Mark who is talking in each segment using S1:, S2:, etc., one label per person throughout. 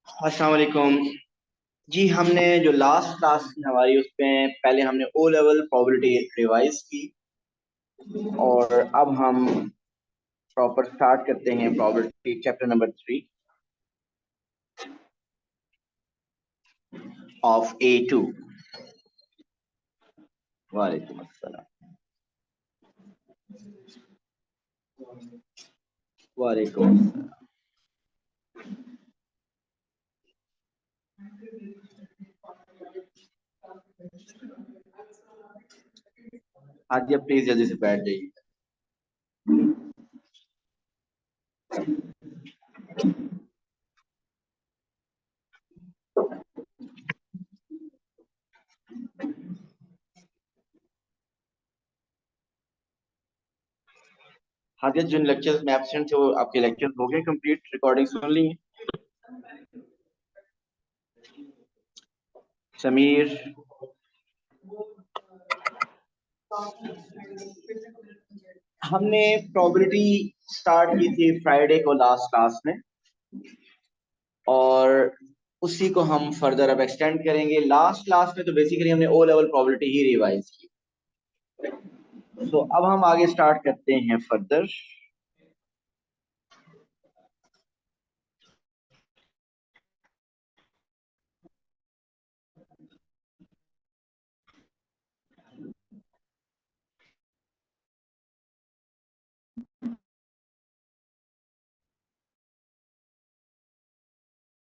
S1: अस्सलाम वालेकुम जी। हमने जो लास्ट क्लास थी हमारी उसमें पहले हमने ओ लेवल प्रोबेबिलिटी रिवाइज की और अब हम प्रॉपर स्टार्ट करते हैं probability chapter number 3 of A2। वालेकुम अस्सलाम। वालेकुम अस्सलाम। हाँ जी, अब प्लीज जल्दी से बैठ जाइए। हाँ जी, जिन लेक्चर्स में एब्सेंट थे वो आपके लेक्चर्स हो गए कंप्लीट, रिकॉर्डिंग सुन ली है? समीर, हमने प्रोबेबिलिटी स्टार्ट की थी फ्राइडे को लास्ट क्लास में और उसी को हम फर्दर अब एक्सटेंड करेंगे। लास्ट क्लास में तो बेसिकली हमने ओ लेवल प्रोबेबिलिटी ही रिवाइज की। तो अब हम आगे स्टार्ट करते हैं further.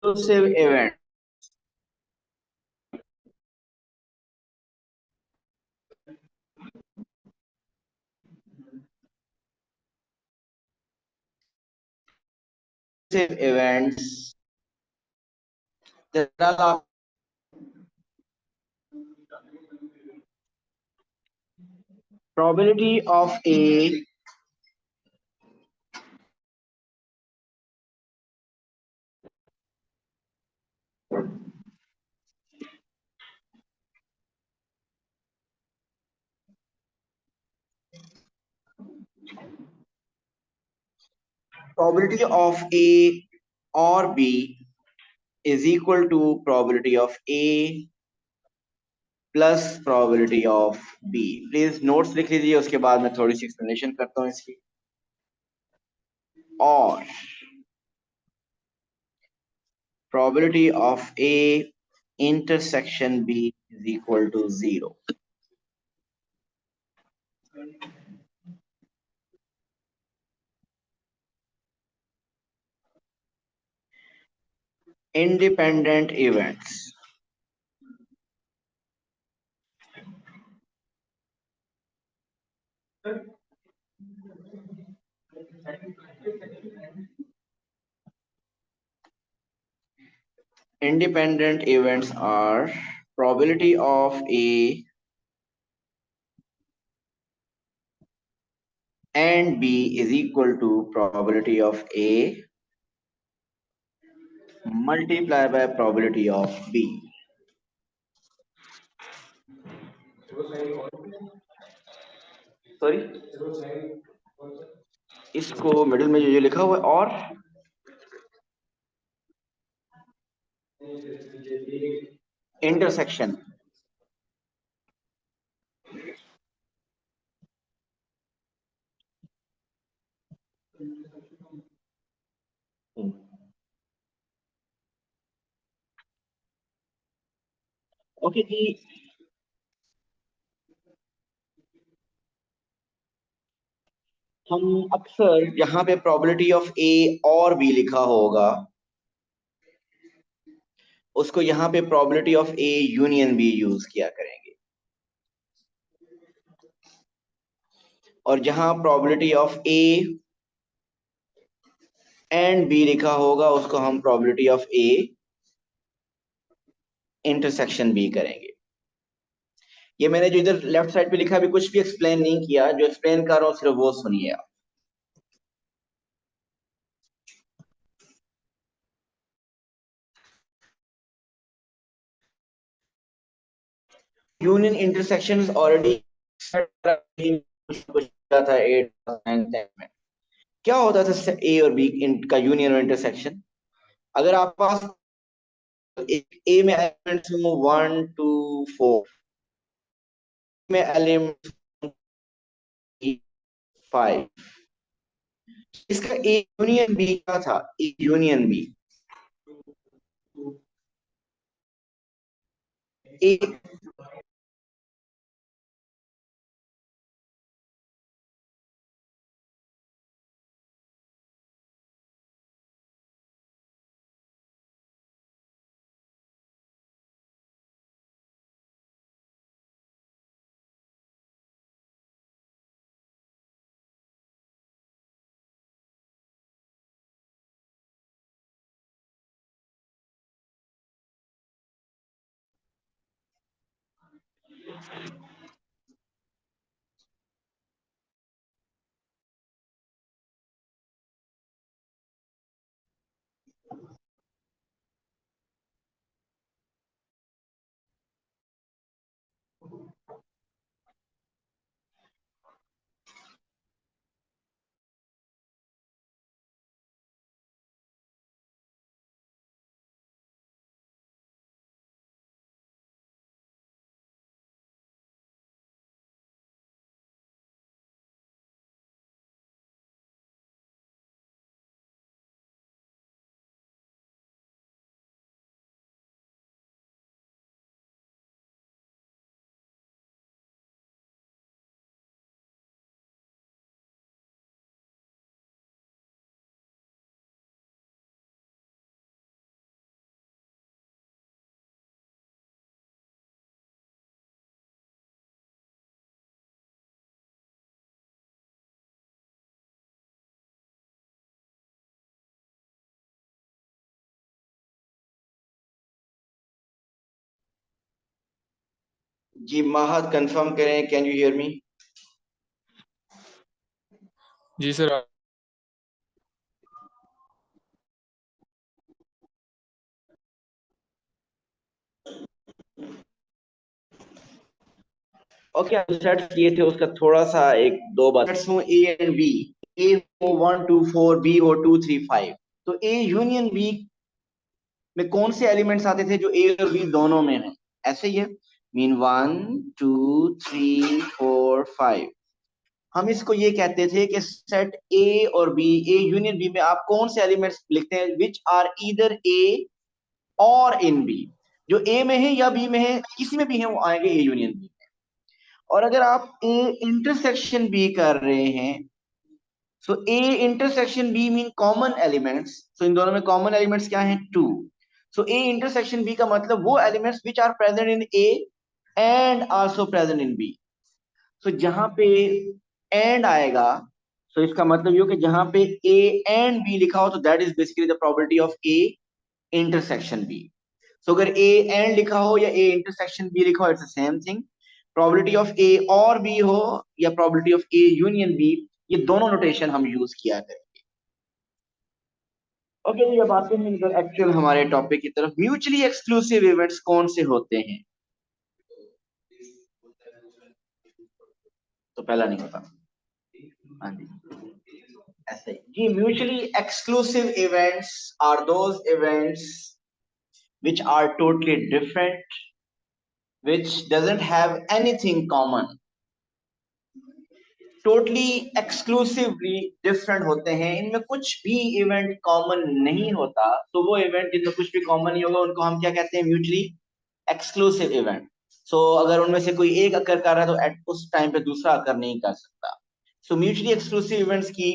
S1: Event events probability of a probability of a or b is equal to probability of a plus probability of b। Please notes लिख लीजिए, उसके बाद मैं थोड़ी सी एक्सप्लेनेशन करता हूँ इसकी। और probability of a intersection b is equal to 0। independent events are probability of a and b is equal to probability of a multiplied by probability of b। Sorry, इसको मिडिल में जो लिखा हुआ है और इंटरसेक्शन। ओके जी, हम अक्सर यहाँ पे प्रोबेबिलिटी ऑफ ए और बी लिखा होगा, उसको यहाँ पे probability of A union B use किया करेंगे। और जहां probability of A and B लिखा होगा उसको हम probability of A intersection B करेंगे। ये मैंने जो इधर लेफ्ट साइड पे लिखा अभी कुछ भी एक्सप्लेन नहीं किया, जो एक्सप्लेन कर रहा हूँ सिर्फ वो सुनिए आप। यूनियन इंटरसेक्शन इज ऑलरेडी था 8 में। क्या होता था ए और बी का यूनियन और इंटरसेक्शन? अगर आप पास एक ए में एलिमेंट्स हो 1 2 4, में एलिमेंट्स 5। इसका ए यूनियन बी का था, ए यूनियन बी। ए जी महद कंफर्म करें, कैन यू हियर मी?
S2: जी सर।
S1: ओके, सेट किए थे उसका थोड़ा सा एक दो बार सेट्स हो ए एंड बी। ए हो 1 2 4, बी हो 2 3 5। तो ए यूनियन बी में कौन से एलिमेंट्स आते थे जो ए और बी दोनों में हैं? ऐसे ही है, मीन 1 2 3 4 5। हम इसको ये कहते थे कि सेट ए और बी, ए यूनियन बी में आप कौन से एलिमेंट्स लिखते हैं विच आर ईदर ए और इन बी। जो ए में है या बी में है, किसी में भी है, वो आएंगे ए यूनियन बी। और अगर आप ए इंटरसेक्शन बी कर रहे हैं, so A intersection B mean common elements. So इन दोनों में कॉमन एलिमेंट्स क्या हैं? 2। सो ए इंटरसेक्शन बी का मतलब वो elements which are present in A and also present in B. So जहां पे एंड आएगा, सो इसका मतलब ये हो कि जहां पे ए एंड बी लिखा हो, तो that is basically the probability of A intersection B. So अगर ए एंड लिखा हो या ए इंटरसेक्शन बी लिखा हो, it's the same thing. Probability of A और बी हो या probability of A union B, ये दोनों नोटेशन हम यूज किया करेंगे। ओके जी, अब आते हैं एक्चुअल हमारे टॉपिक की तरफ। म्यूचुअली एक्सक्लूसिव इवेंट्स कौन से होते हैं? तो पहला नहीं होता। हाँ जी, ऐसे ही जी। Mutually exclusive events are those events which are totally different, which doesn't have anything common। Totally exclusively different होते हैं, इनमें कुछ भी इवेंट कॉमन नहीं होता। तो वो इवेंट जिनमें कुछ भी कॉमन नहीं होगा, उनको हम क्या कहते हैं? Mutually exclusive event. सो अगर उनमें से कोई एक अकर कर रहा है, तो एट उस टाइम पे दूसरा अकर नहीं कर सकता। सो म्यूचुअली एक्सक्लूसिव इवेंट्स की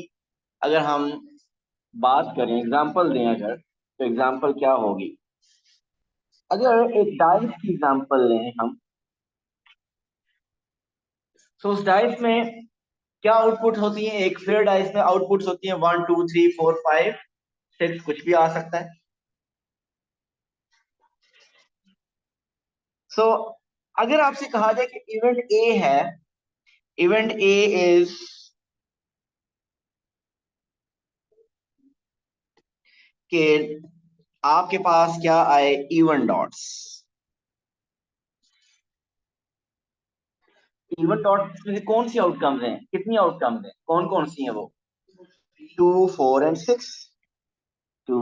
S1: अगर हम बात करें, एग्जांपल दें अगर, तो एग्जांपल क्या होगी? अगर एक डाइस की एग्जांपल लें हम, तो उस डाइस में क्या आउटपुट होती है? एक फेयर डाइस में आउटपुट्स होती है 1 2 3 4 5 6, कुछ भी आ सकता है। सो अगर आपसे कहा जाए कि इवेंट ए है, इवेंट ए इज कि आपके पास क्या आए? Even dots. इवन डॉट्स में से कौन सी आउटकम्स हैं? कितनी आउटकम्स हैं? कौन कौन सी हैं वो? 2 4 एंड 6। 2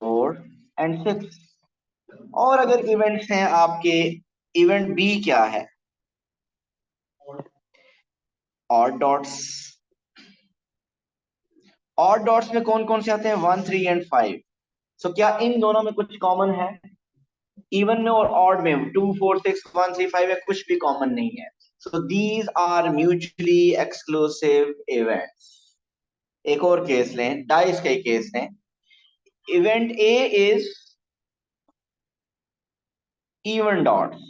S1: 4 एंड 6। और अगर इवेंट्स हैं आपके, इवेंट बी क्या है? Odd dots. ऑड डॉट्स में कौन कौन से आते हैं? 1, 3 एंड 5। सो क्या इन दोनों में कुछ कॉमन है? इवन में और ऑड में 2, 4, 6, 1, 3, 5 है, कुछ भी कॉमन नहीं है। So these are mutually exclusive events. एक और केस लें, डाइस का केस लें। Event A is even dots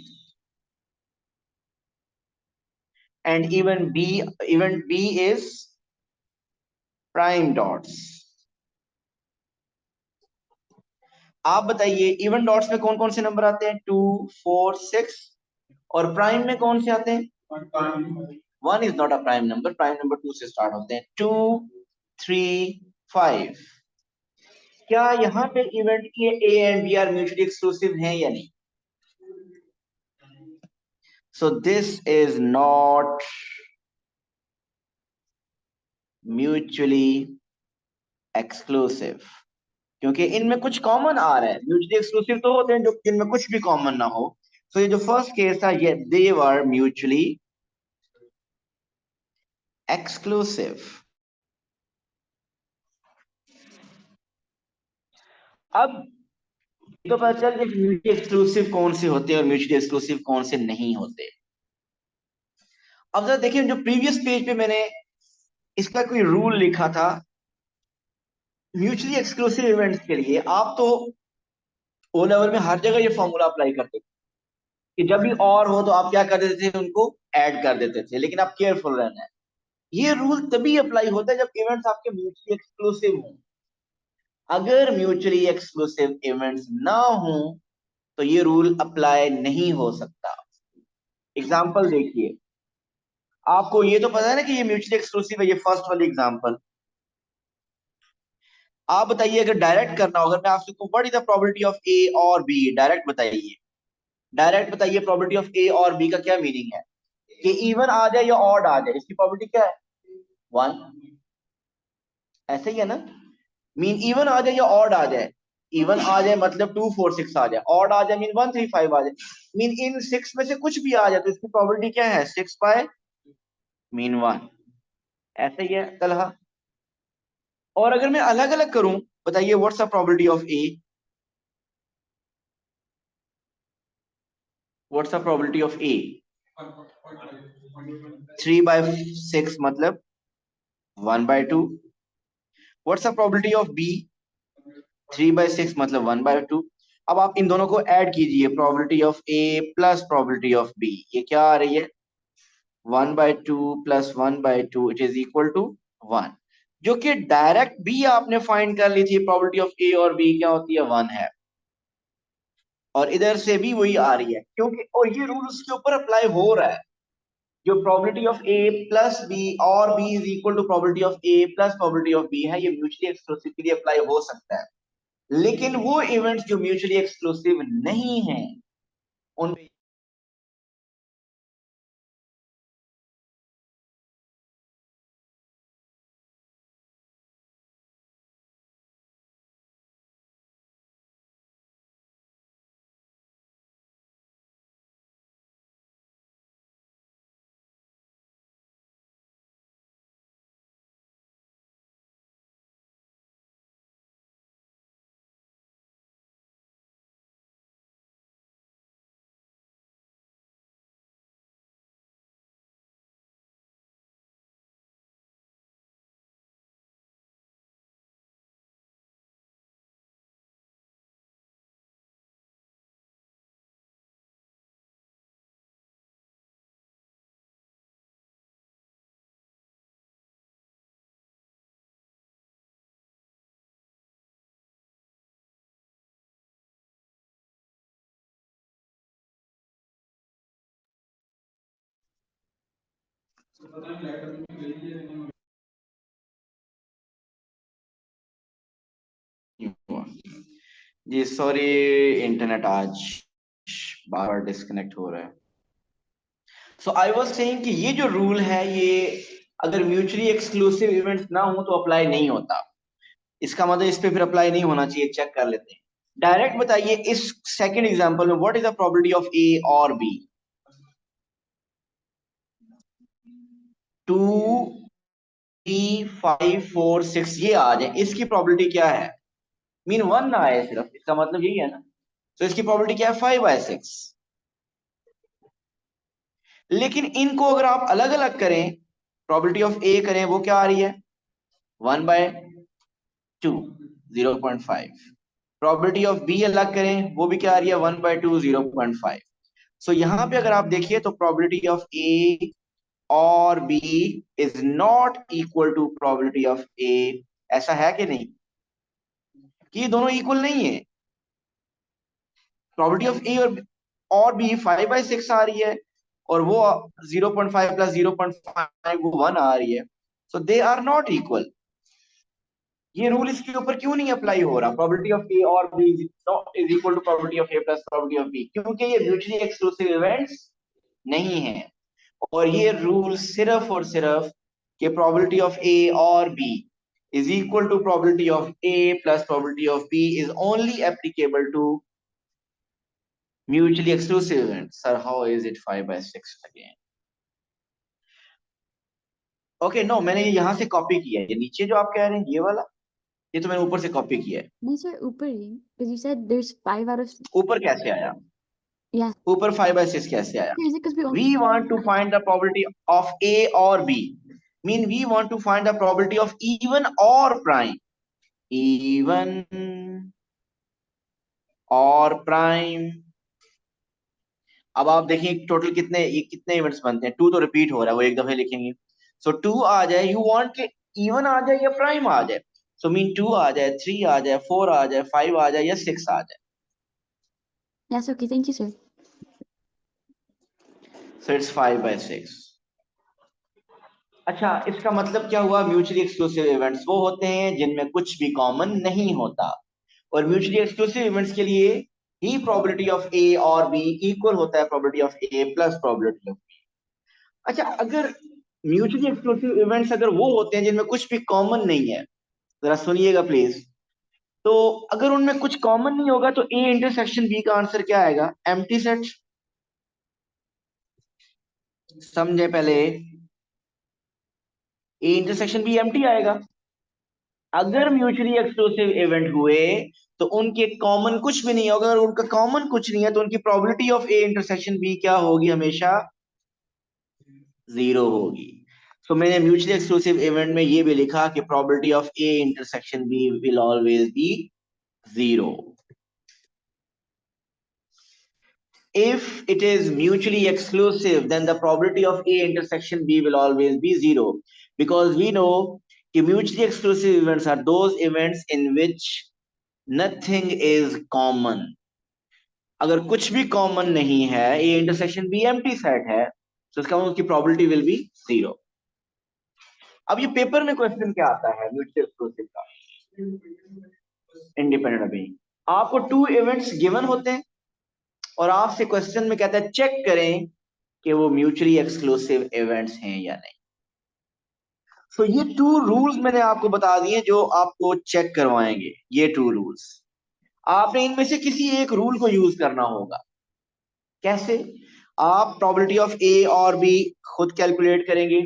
S1: and event B is prime dots. आप बताइए इवन डॉट्स में कौन कौन से नंबर आते हैं? 2, 4, 6। और प्राइम में कौन से आते हैं? 1 is not a prime number, prime number 2 से स्टार्ट होते हैं। 2, 3, 5। क्या यहाँ पे इवेंट के A and B are mutually exclusive हैं या नहीं? So this is not mutually exclusive, क्योंकि इनमें कुछ कॉमन आ रहा है। म्यूचुअली एक्सक्लूसिव तो होते हैं जो जिनमें कुछ भी कॉमन ना हो। तो ये जो फर्स्ट केस था, ये दे वर म्यूचुअली एक्सक्लूसिव। अब तो पता चल कि म्यूचुअली एक्सक्लूसिव कौन से होते हैं और म्यूचुअली एक्सक्लूसिव कौन से नहीं होते। अब जरा देखिए, जो प्रीवियस पेज पे मैंने इसका कोई रूल लिखा था म्यूचुअली एक्सक्लूसिव इवेंट्स के लिए, आप तो ओ लेवल में हर जगह ये फॉर्मूला अप्लाई करते थे कि जब भी और हो तो आप क्या कर देते थे, उनको ऐड कर देते थे। लेकिन आप केयरफुल रहना है, ये रूल तभी अप्लाई होता है जब इवेंट्स आपके म्यूचुअली एक्सक्लूसिव हों। अगर म्यूचुअली एक्सक्लूसिव इवेंट्स ना हो तो ये रूल अप्लाई नहीं हो सकता। एग्जाम्पल देखिए, आपको ये तो पता है ना कि ये म्यूचुअली एक्सक्लूसिव है, ये फर्स्ट वाली एग्जाम्पल। आप बताइए अगर डायरेक्ट करना हो, अगर मैं आपसे कहूं what is the probability of A और बी, डायरेक्ट बताइए। डायरेक्ट बताइए प्रोबेबिलिटी ऑफ ए और बी का क्या मीनिंग है? कि इवन आ जाए या ऑड आ जाए, इसकी प्रोबेबिलिटी क्या है? 1। ऐसे ही है ना? मीन इवन आ जाए या ऑड आ जाए। इवन आ जाए मतलब 2, 4, 6 आ जाए, ऑड आ जाए मीन 1, 3, 5 आ जाए। मीन इन 6 में से कुछ भी आ जाए तो इसकी प्रोबेबिलिटी क्या है? 6 बाय मीन 1। ऐसे ही है तलहा। और अगर मैं अलग अलग करूं, बताइए what's the probability of A, what's the probability of A? 3/6 मतलब 1/2। What's the probability of B? 3/6 मतलब 1/2। अब आप इन दोनों को ऐड कीजिए, probability of A plus probability of B, ये क्या आ रही है? 1/2 plus 1/2 it is equal to 1। जो कि डायरेक्ट भी आपने फाइंड कर ली थी, प्रोबेबिलिटी ऑफ ए और बी क्या होती है? 1 है। और इधर से भी वही आ रही है, क्योंकि और ये रूल उसके ऊपर अप्लाई हो रहा है। जो probability of A plus B और B is equal to probability of A plus probability of B है, ये म्यूचुअली एक्सक्लूसिव के लिए अप्लाई हो सकता है। लेकिन वो इवेंट्स जो म्यूचुअली एक्सक्लूसिव नहीं है उन जी सॉरी, इंटरनेट आज बार बार डिस्कनेक्ट हो रहा है। सो आई वाज सेइंग कि ये जो रूल है, ये अगर म्यूचुअली एक्सक्लूसिव इवेंट्स ना हो तो अप्लाई नहीं होता। इसका मतलब इस पे फिर अप्लाई नहीं होना चाहिए, चेक कर लेते हैं। डायरेक्ट बताइए इस सेकंड एग्जांपल में what is the probability of A और बी। 2 3 5 4 6 ये आ जाए, इसकी प्रोबेबिलिटी क्या है? मीन 1 ना आए सिर्फ, इसका मतलब यही है ना। तो इसकी प्रोबेबिलिटी क्या है? 5/6। लेकिन इनको अगर आप अलग अलग करें, प्रोबेबिलिटी ऑफ ए करें, वो क्या आ रही है? 1/2, 0.5। प्रोबेबिलिटी ऑफ बी अलग करें, वो भी क्या आ रही है? 1/2, 0.5। सो यहां पे अगर आप देखिए तो प्रोबेबिलिटी ऑफ ए और B is not equal to probability of A. ऐसा है कि नहीं, कि ये दोनों इक्वल नहीं है? प्रोबेबिलिटी ऑफ ए और बी 5/6 आ रही है, और वो 0.5 प्लस 0.5 वो 1 आ रही है। सो दे आर नॉट इक्वल। ये रूल इसके ऊपर क्यों नहीं अप्लाई हो रहा? प्रोबेबिलिटी ऑफ ए और B is equal to probability of A plus probability of B, क्योंकि ये म्यूचुअली एक्सक्लूसिव इवेंट्स नहीं है। और ये रूल सिर्फ और सिर्फ कि प्रोबेबिलिटी ऑफ ए और B is equal to probability of A plus probability of B is only applicable to mutually exclusive event. Sir, how is it 5/6 again? Okay, no, मैंने ये यहाँ से कॉपी किया है। ये नीचे जो आप कह रहे हैं ये वाला, ये तो मैंने ऊपर से कॉपी किया है।
S2: नहीं सर, ऊपर ही, because you said there's 5 out of,
S1: ऊपर कैसे आया?
S2: yeah,
S1: ऊपर 5/6 कैसे आया?
S2: is it because we
S1: We
S2: only
S1: want to find the probability of A or B. Mean we want to find the probability of even or prime. Even or prime. अब आप देखिए total कितने, ये कितने events बनते हैं? 2 तो repeat हो रहा है, वो एक दफे लिखेंगे। सो 2 आ जाए, यू वांट के इवन आ जाए या प्राइम आ जाए। सो मीन 2 आ जाए, 3 आ जाए, 4 आ जाए, 5 आ जाए या 6 आ जाए।
S2: yes, okay, thank you sir.
S1: So it's 5/6। अच्छा, इसका मतलब क्या हुआ? म्यूचुअली एक्सक्लूसिव इवेंट्स वो होते हैं जिनमें कुछ भी कॉमन नहीं होता, और म्यूचुअली एक्सक्लूसिव इवेंट्स के लिए ही प्रोबेबिलिटी ऑफ ए और बी इक्वल होता है probability of A plus probability of B. अच्छा, अगर म्यूचुअली एक्सक्लूसिव इवेंट्स अगर वो होते हैं जिनमें कुछ भी कॉमन नहीं है, जरा सुनिएगा प्लीज। तो अगर उनमें कुछ कॉमन नहीं होगा तो ए इंटरसेक्शन बी का आंसर क्या आएगा? Empty set. समझे पहले, ए इंटरसेक्शन बी एम्प्टी आएगा। अगर म्यूचुअली एक्सक्लूसिव इवेंट हुए तो उनके कॉमन कुछ भी नहीं होगा। अगर उनका कॉमन कुछ नहीं है तो उनकी probability of A intersection B क्या होगी? हमेशा 0 होगी। सो मैंने म्यूचुअली एक्सक्लूसिव इवेंट में ये भी लिखा कि probability of A intersection B will always be 0। If it is mutually exclusive, then the probability of A intersection B will always be 0, because we know कि mutually exclusive events are those events in which nothing is common. अगर कुछ भी common नहीं है, A intersection B empty set है, तो इसका मतलब उसकी probability will be 0। अब ये पेपर में क्वेश्चन क्या आता है म्यूचुअल एक्सक्लूसिव का? इंडिपेंडेंट अभी आपको 2 इवेंट्स गिवन होते हैं और आपसे क्वेश्चन में कहता है चेक करें कि वो म्यूचुअली एक्सक्लूसिव इवेंट्स हैं या नहीं। सो ये 2 रूल्स मैंने आपको बता दिए जो आपको चेक करवाएंगे। ये 2 रूल्स आपने इनमें से किसी एक रूल को यूज करना होगा। कैसे? आप प्रोबेबिलिटी ऑफ ए और बी खुद कैलकुलेट करेंगे,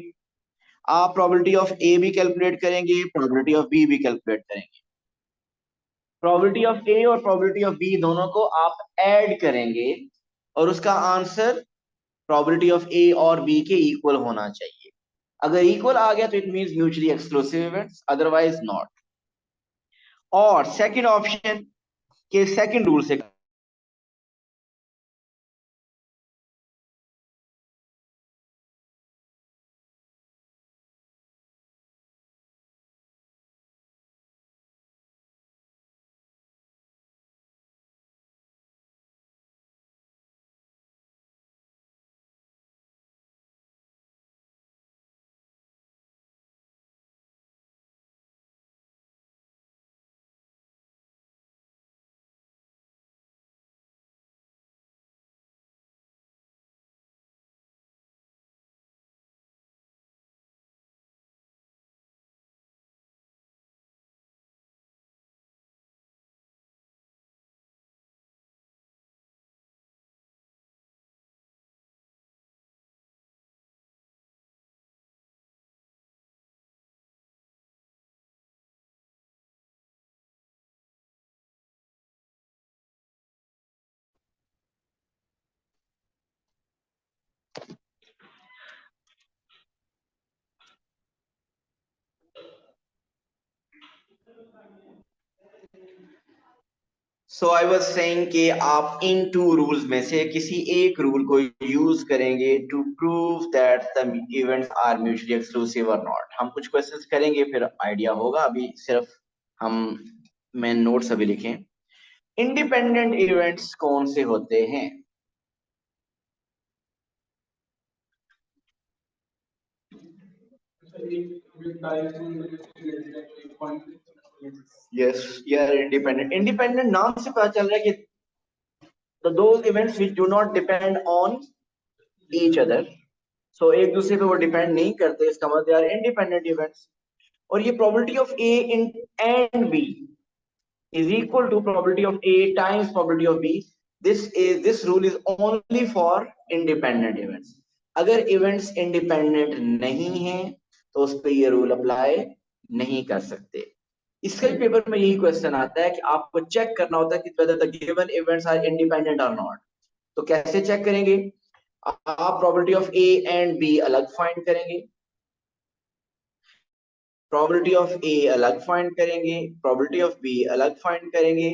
S1: आप प्रोबेबिलिटी ऑफ ए भी कैलकुलेट करेंगे, प्रोबेबिलिटी ऑफ बी भी कैलकुलेट करेंगे। प्रोबेबिलिटी ऑफ ए और प्रोबेबिलिटी ऑफ बी दोनों को आप ऐड करेंगे और उसका आंसर प्रोबेबिलिटी ऑफ ए और बी के इक्वल होना चाहिए। अगर इक्वल आ गया तो it means mutually exclusive events, otherwise not. और सेकंड ऑप्शन के सेकंड रूल से सो आई वाज सेइंग कि आप इन टू रूल्स में से किसी एक रूल को यूज करेंगे to prove that the events are mutually exclusive और नॉट। हम कुछ क्वेश्चंस करेंगे फिर आइडिया होगा। अभी सिर्फ हम मेन नोट्स अभी लिखें। इंडिपेंडेंट इवेंट्स कौन से होते हैं? यस, यार इंडिपेंडेंट इंडिपेंडेंट नाम से पता चल रहा है कि those events which do not depend on each other. So एक दूसरे पे वो डिपेंड नहीं करते, इसका मतलब यार इंडिपेंडेंट इवेंट्स। और ये probability of A in and B is equal to probability of A times probability of B. This rule is only for independent events. अगर events independent नहीं है तो उस पर ये रूल अप्लाई नहीं कर सकते। इसके पेपर में यही क्वेश्चन आता है कि आपको चेक करना होता है कि whether the given events are independent or not। तो कैसे चेक करेंगे? आप probability of A and B अलग फाइंड करेंगे, probability of A अलग फाइंड करेंगे, probability of B अलग फाइंड करेंगे,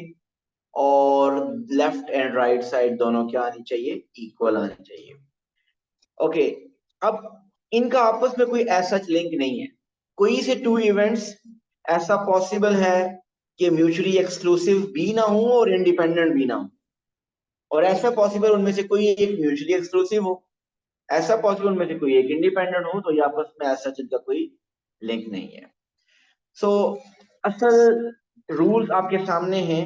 S1: और लेफ्ट एंड राइट साइड दोनों क्या आनी चाहिए? इक्वल आनी चाहिए। ओके, अब इनका आपस में कोई ऐसा लिंक नहीं है। कोई से टू इवेंट्स ऐसा पॉसिबल है कि म्यूचुअली एक्सक्लूसिव भी ना हो और इंडिपेंडेंट भी ना हो, और ऐसा पॉसिबल उनमें से कोई एक म्यूचुअली एक्सक्लूसिव हो, ऐसा पॉसिबल उनमें से कोई एक इंडिपेंडेंट हो। तो ये आपस में ऐसा जिनका कोई लिंक नहीं है। सो असल रूल्स आपके सामने हैं,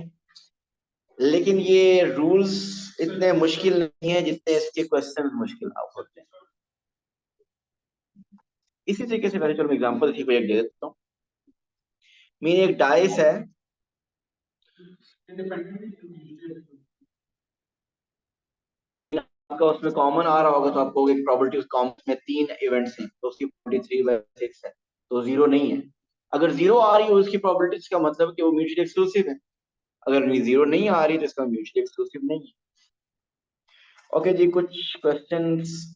S1: लेकिन ये रूल्स इतने मुश्किल नहीं है जितने इसके क्वेश्चन मुश्किल आप होते हैं। इसी तरीके से पहले चलो मैं एग्जांपल इसी को एक दे देता हूँ। मेरी एक डाइस है, आपका उसमें कॉमन आ रहा होगा तो आपको एक प्रोबेबिलिटी, उस कॉमन में 3 इवेंट्स हैं तो उसकी प्रोबेबिलिटी 3/6 है, तो जीरो नहीं है। अगर जीरो आ रही है उसकी प्रोबेबिलिटी, इसका मतलब कि वो म्यूचुअली एक्सक्लूसिव है। अगर जीरो नहीं आ रही तो इसका म्यूचुअली एक्सक्लूसिव नहीं है। ओके जी, कुछ क्वेश्चंस?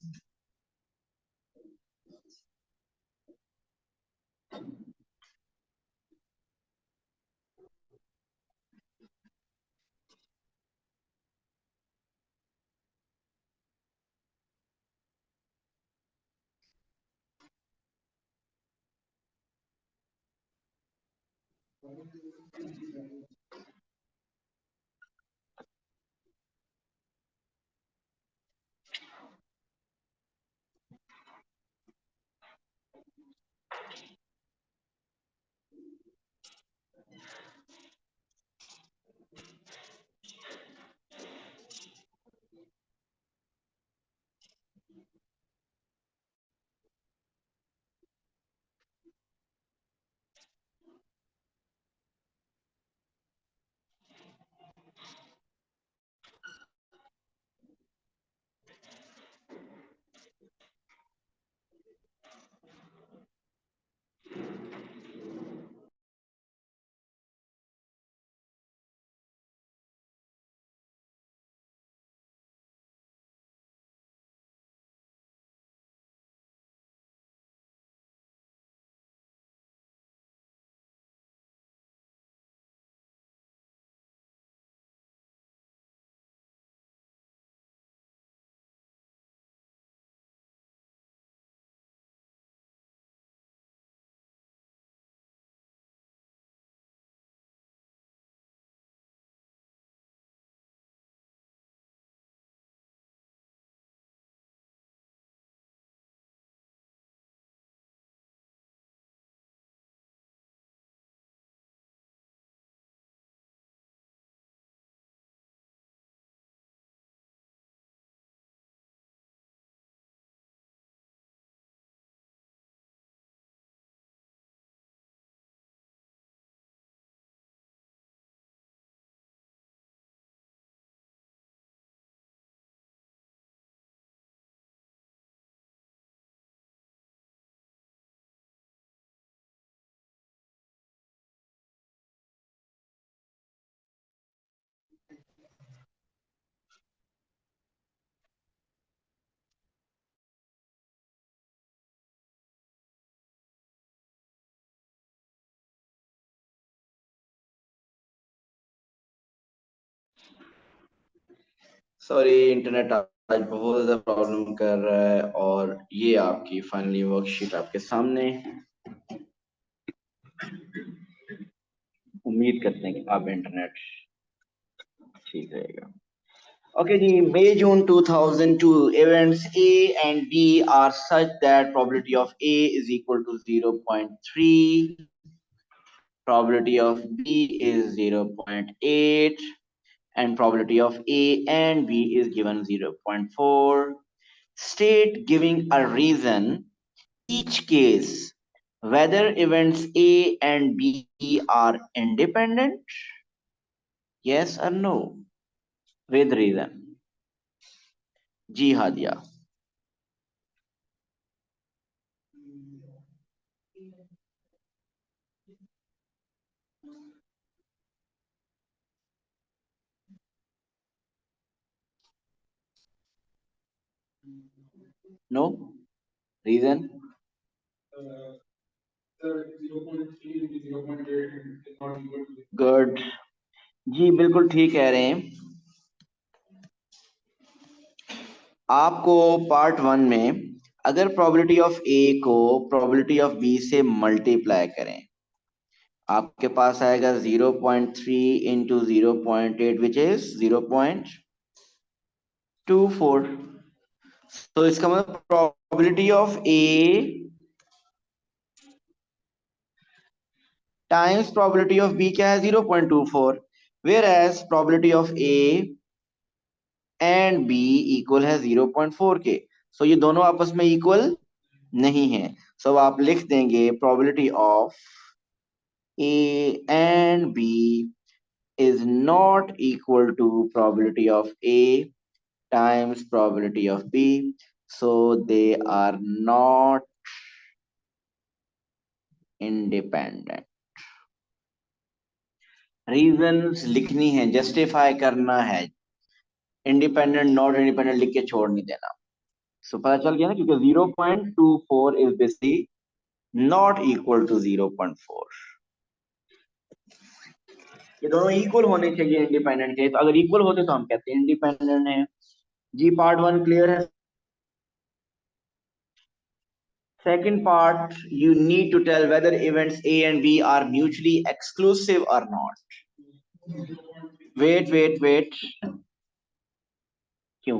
S1: सॉरी, इंटरनेट आज बहुत ज्यादा प्रॉब्लम कर रहा है। और ये आपकी फाइनली वर्कशीट आपके सामने। उम्मीद करते हैं कि आप इंटरनेट ठीक रहेगा। Okay, ji, May June 2002 events A and B are such that probability of A is equal to 0.3, probability of B is 0.8, and probability of A and B is given 0.4. State, giving a reason each case, whether events A and B are independent, yes or no, with reason. जी Hadiya. No reason. Good. जी बिल्कुल ठीक कह रहे हैं। आपको part 1 में अगर प्रोबेबिलिटी ऑफ ए को प्रोबेबिलिटी ऑफ बी से मल्टीप्लाई करें, आपके पास आएगा 0.3 इंटू 0.8 विच इज 0.24। तो इसका मतलब probability of A times probability of B क्या है, 0.24, whereas probability of A and B equal है 0.4 के। सो ये दोनों आपस में इक्वल नहीं है। सो आप लिख देंगे probability of A and B is not equal to probability of A times probability of B. So they are not independent. Reasons लिखनी है, justify करना है, independent not independent लिख के छोड़ नहीं देना। So पता चल गया ना, क्योंकि 0.24 is basically not equal to 0.4। ये दोनों इक्वल होने चाहिए इंडिपेंडेंट के, तो अगर इक्वल होते तो हम कहते हैं इंडिपेंडेंट है। जी पार्ट 1 क्लियर है। Second part, you need to tell whether events A and B are mutually exclusive or not. Wait. क्यों?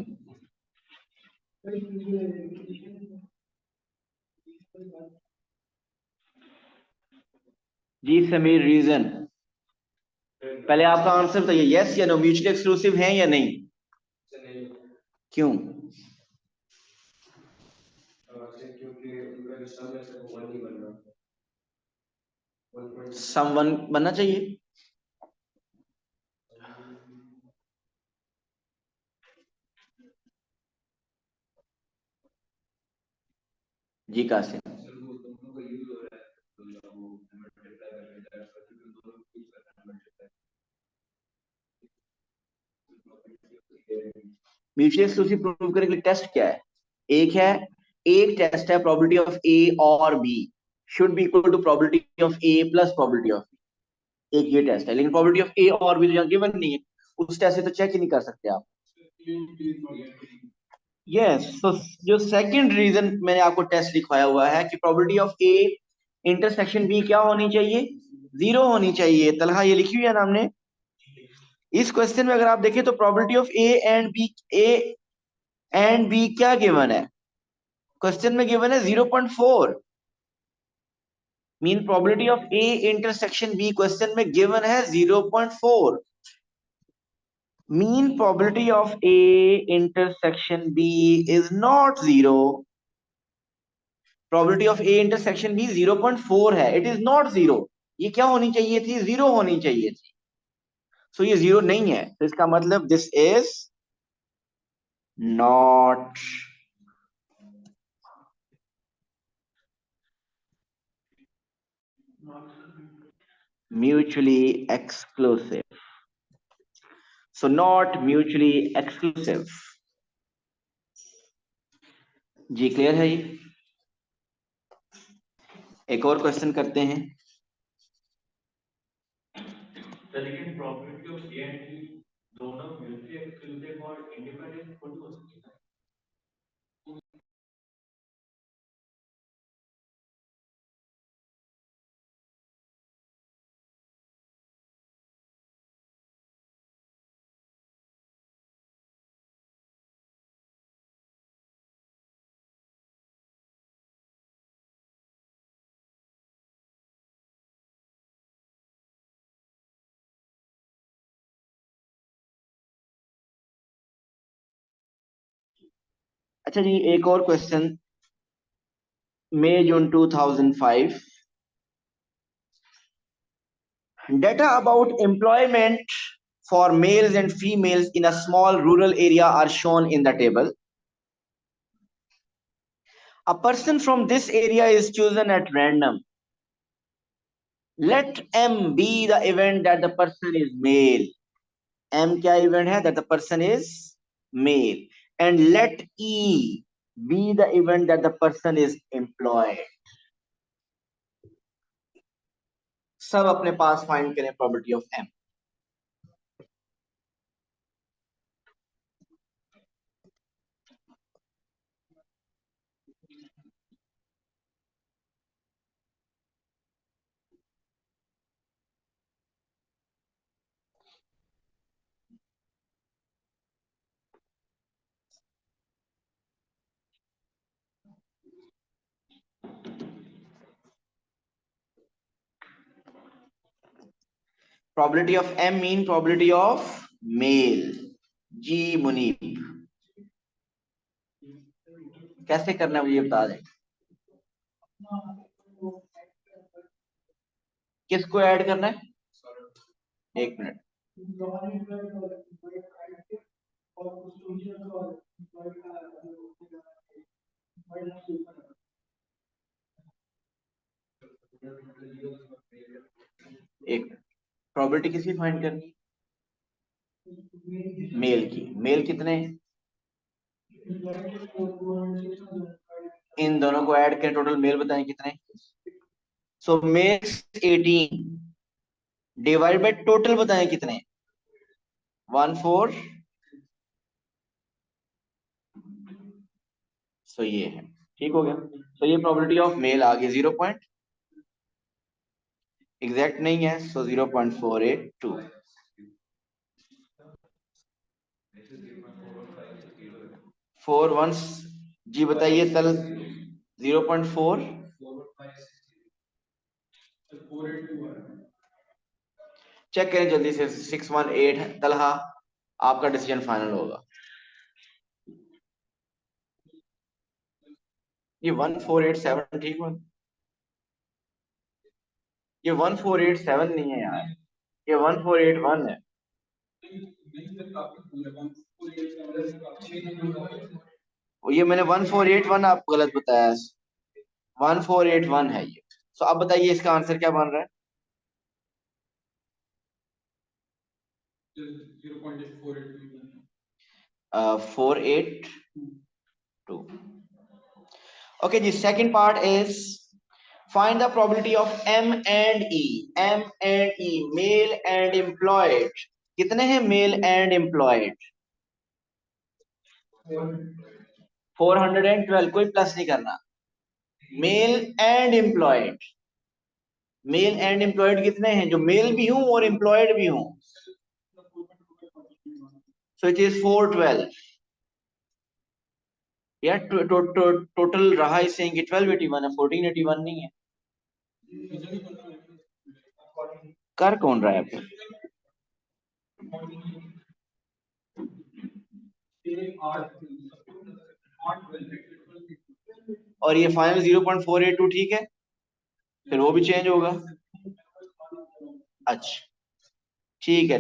S1: जी समीर, रीजन। पहले आपका आंसर बताइए, यस या नो, म्यूचुअली एक्सक्लूसिव हैं या नहीं? क्यों? समवन बनना चाहिए। जी कासिम। म्यूचुअली एक्सक्लूसिव प्रूव करने के लिए टेस्ट क्या है? एक टेस्ट है प्रोबेबिलिटी ऑफ ए और B should be equal to probability of A plus probability of B. एक ये टेस्ट है, लेकिन प्रोबेबिलिटी ऑफ ए और बी तो यहाँ गिवन नहीं है, उस टेस्ट से तो चेक ही नहीं कर सकते आप। यस, तो जो सेकंड रीजन मैंने आपको टेस्ट लिखवाया हुआ है कि probability of A intersection B क्या होनी चाहिए, 0 होनी चाहिए। तलहा ये लिखी हुई है ना हमने। इस क्वेश्चन में अगर आप देखें तो probability of A and B क्या गिवन है? क्वेश्चन में गिवन है 0.4। Mean probability of A intersection B question में गिवन है 0.4। Mean probability of A intersection B is not 0। Probability of A intersection B 0.4 है, इट इज नॉट 0। ये क्या होनी चाहिए थी, 0 होनी चाहिए थी। सो ये 0 नहीं है, तो इसका मतलब this is not mutually exclusive. So not mutually exclusive. जी क्लियर है ये? एक और क्वेश्चन करते हैं। दोनों म्यूचुअली एक्सक्लूसिव और इंडिपेंडेंट थोड़ी हो सकती है। अच्छा जी, एक और क्वेश्चन। मई जून 2005, data about employment for males and females in a small rural area are shown in the table. A person from this area is chosen at random. Let M be the event that the person is male. M क्या event है? That the person is male. And let E be the event that the person is employed. सब अपने पास find करें probability of M. Probability of M mean probability of male. G Munib, कैसे करना है मुझे बता दें। किसको ऐड करना है? एक मिनट। एक प्रोबेबिलिटी किसकी फाइंड करनी है? मेल की। मेल कितने? इन दोनों को ऐड करें, टोटल मेल बताएं कितने। सो मेल्स 18 डिवाइड बाय टोटल बताएं कितने? 14। सो ये है, ठीक हो गया। तो ये प्रोबेबिलिटी ऑफ मेल आ गई 0 पॉइंट, एग्जैक्ट नहीं है, सो 0.482। 4 वंस जी बताइए तल 0.4 चेक करें जल्दी से। 618 तलहा, आपका डिसीजन फाइनल होगा। ये 1487 ठीक हो? ये 1487 नहीं है यार, ये 1481 है। ये मैंने 1481 आपको गलत बताया, 1481 है ये। सो अब बताइए इसका आंसर क्या बन रहा है? 482। ओके जी, second part is find the probability of M and E। M and E, male and employed. कितने हैं मेल एंड एम्प्लॉयड? 412, कोई प्लस नहीं करना। Mail and employed, mail and employed कितने हैं? जो मेल भी हूं और एम्प्लॉयड भी हूं। सो इट इज 412 यार। टोटल रहा इस saying कि 1281 है, 1481 नहीं है। कर कौन रहा है फिर? और ये फाइनल 0.482 ठीक है, फिर वो भी चेंज होगा। अच्छा ठीक है।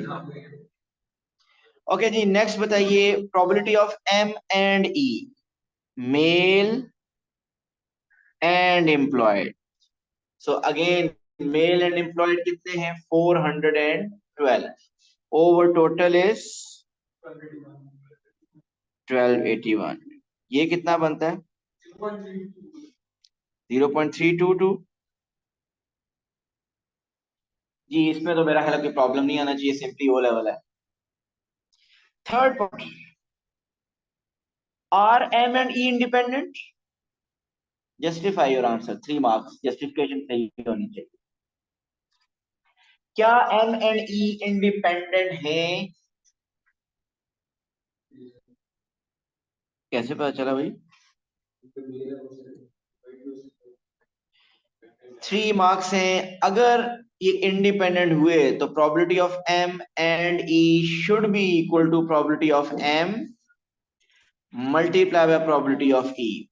S1: ओके जी, नेक्स्ट बताइए probability of M and E, male and employed. So again mail and employed कितने हैं? 412 ओवर टोटल इज 1281। ये कितना बनता है? 0.322। जी इसमें तो मेरा ख्याल है कि प्रॉब्लम नहीं आना चाहिए, सिंपली ओ लेवल है। Third point, are M and E independent? Justify your answer, 3 marks, justification सही होनी चाहिए। क्या एम एंड ई इंडिपेंडेंट है? कैसे पता चला भाई? 3 मार्क्स हैं। अगर ये इंडिपेंडेंट हुए तो probability of M and E should be equal to probability of M multiply by probability of E.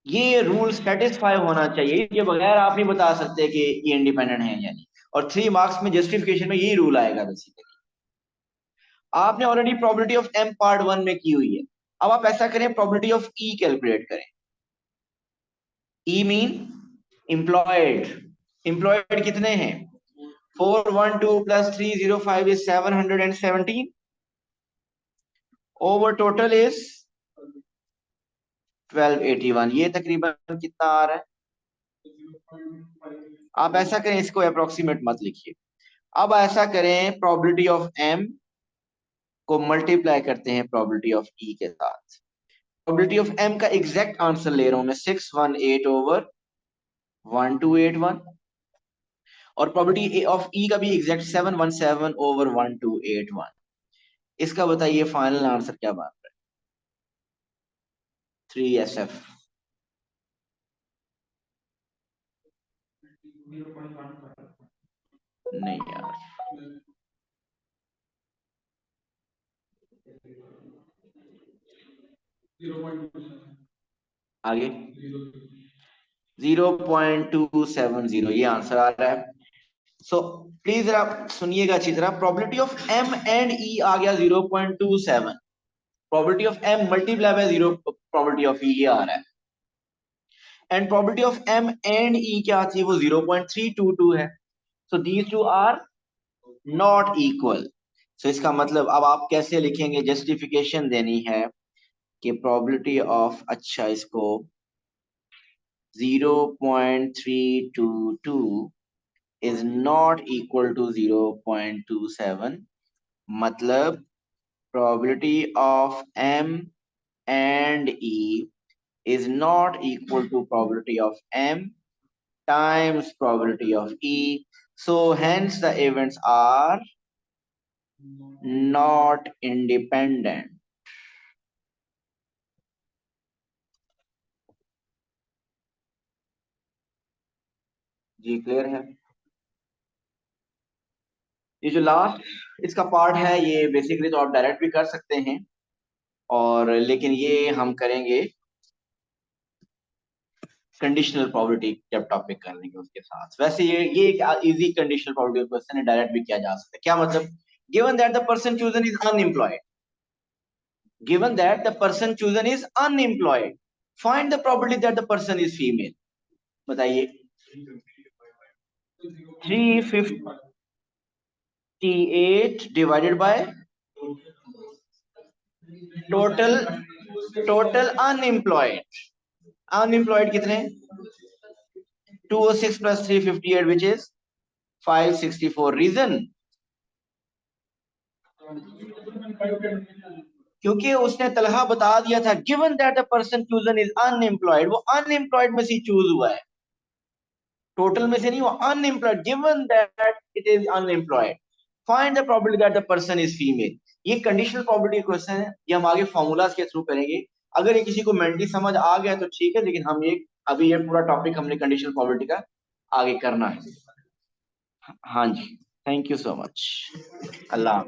S1: ये रूल सेटिस्फाई होना चाहिए, ये बगैर आप नहीं बता सकते कि ये इंडिपेंडेंट है या नहीं। और 3 मार्क्स में जस्टिफिकेशन में यही रूल आएगा बेसिकली। आपने already probability of M part 1 में की हुई है। अब आप ऐसा करें, प्रोबेबिलिटी ऑफ ई कैलकुलेट करें। ई मीन एम्प्लॉयड। एम्प्लॉयड कितने हैं? 412 plus 305 is 717 over total is 1281। ये तकरीबन कितना आ रहा है? आप ऐसा करें, इसको अप्रोक्सीमेट मत लिखिए। अब ऐसा करें, प्रोबेबिलिटी ऑफ एम को मल्टीप्लाई करते हैं प्रोबेबिलिटी ऑफ ई के साथ। प्रोबेबिलिटी ऑफ एम का एग्जैक्ट आंसर ले रहा हूं मैं, 618 ओवर 1281। और प्रोबेबिलिटी ऑफ ई का भी एग्जैक्ट 717 ओवर 1281। इसका बताइए फाइनल आंसर क्या बन रहा है? 3SF। नहीं यार, आगे 0.270 ये आंसर आ रहा है। सो प्लीज जरा सुनिएगा अच्छी तरह। Probability of M and E आ गया 0.27। Probability of M multiply by 0 probability of E ये आ रहा है। And probability of M and E क्या थी? वो 0.322 है। So these two are not equal. So इसका मतलब अब आप कैसे लिखेंगे? जस्टिफिकेशन देनी है कि प्रोबेबिलिटी ऑफ, अच्छा इसको 0.322 is not equal to 0.27। मतलब probability of M and E is not equal to probability of M times probability of E. So hence the events are not independent। जी क्लियर है? ये जो लास्ट इसका part है, ये बेसिकली तो आप डायरेक्ट भी कर सकते हैं, और लेकिन ये हम करेंगे कंडीशनल प्रोबेबिलिटी जब टॉपिक कर लेंगे उसके साथ। वैसे ये एक इजी कंडीशनल प्रोबेबिलिटी क्वेश्चन है, डायरेक्ट भी किया जा सकता है। क्या मतलब? Given that the person chosen is unemployed, given that the person chosen is unemployed, find the probability that the person is female. बताइए। 358 divided by total, total unemployed. Unemployed कितने? 206 प्लस 358 विच इज 564। रीजन? क्योंकि उसने तलहा बता दिया था given that the person chosen is unemployed, वो unemployed में से चूज हुआ है, टोटल में से नहीं, वो unemployed. Given that it is unemployed, find the probability that the person is female. ये कंडीशनल प्रोबेबिलिटी क्वेश्चन है, ये हम आगे फॉर्मूलाज के थ्रू करेंगे। अगर ये किसी को मेंटली समझ आ गया तो ठीक है, लेकिन हम ये अभी ये पूरा टॉपिक हमने कंडीशनल प्रोबेबिलिटी का आगे करना है। हाँ जी, thank you so much. Allah.